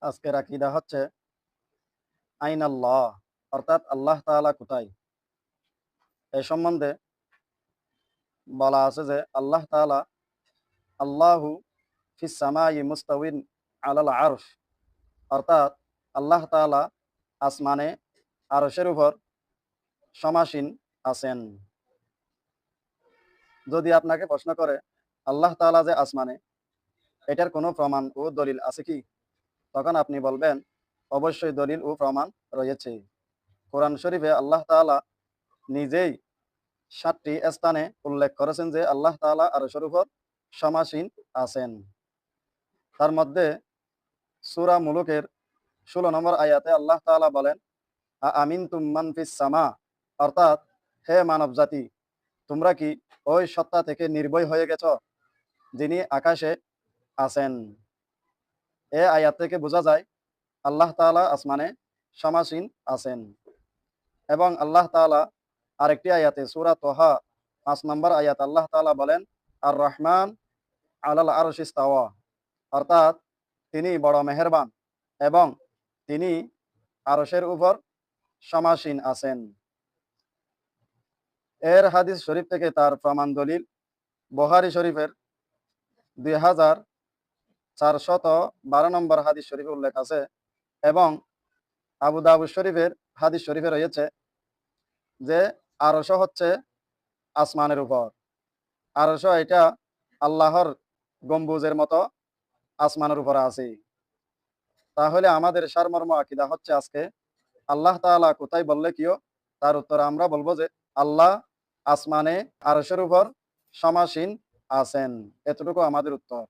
আজকের আকীদা হচ্ছে আইনাল্লাহ, অর্থাৎ আল্লাহ তাআলা কোথায়। এই সম্বন্ধে বলা আছে যে আল্লাহ তাআলা আল্লাহু ফিস সামাই মুস্তাউইন আলাল আরশ, অর্থাৎ আল্লাহ তাআলা আসমানে আরশের উপর সমাসীন আছেন। যদি আপনাকে প্রশ্ন করে আল্লাহ তাআলা যে আসমানে, এটার কোনো প্রমাণ ও দলিল আছে কি? তখন আপনি বলবেন অবশ্যই দলিল ও প্রমাণ রয়েছে। কোরআন শরীফে আল্লাহ তাআলা নিজেই ৭টি স্থানে উল্লেখ করেছেন যে আল্লাহ তাআলা আরশের উপর সমাসীন আছেন। তার মধ্যে সূরা মুলুকের ১৬ নম্বর আয়াতে আল্লাহ তাআলা বলেন, আমিনতুম মান ফিস সামা, অর্থাৎ হে মানব জাতি, তোমরা কি ওই সত্তা থেকে নির্ভয় হয়ে গেছ যিনি আকাশে আছেন। এ আয়াত থেকে বোঝা যায় আল্লাহ তাআলা আসমানে সমাসীন আছেন। এবং আল্লাহ তাআলা আরেকটি আয়াতে সূরা তোহা ৫ নম্বর আয়াত আল্লাহ তাআলা বলেন, আর রহমান আলাল আরশি ইস্তাওয়া, অর্থাৎ তিনি বড় মেহেরবান এবং তিনি আরশের উপর সমাসীন আছেন। এর হাদিস শরীফ থেকে তার প্রমাণ দলিল বুখারী শরীফের ২,৪১২ নম্বর হাদিস শরীফে উল্লেখ আছে এবং আবু দাউদ শরীফের হাদিস শরীফে রয়েছে যে আরশ হচ্ছে আসমানের উপর। আরশ এটা আল্লাহর গম্বুজের মতো আসমানের উপরে আছে। তাহলে আমাদের সারমর্ম আকীদা হচ্ছে আজকে আল্লাহ তাআলা কোথায় বললে কিও, তার উত্তরে আমরা বলবো যে আল্লাহ আসমানে আরশের উপর সমাসীন আছেন। এতটুকু আমাদের উত্তর।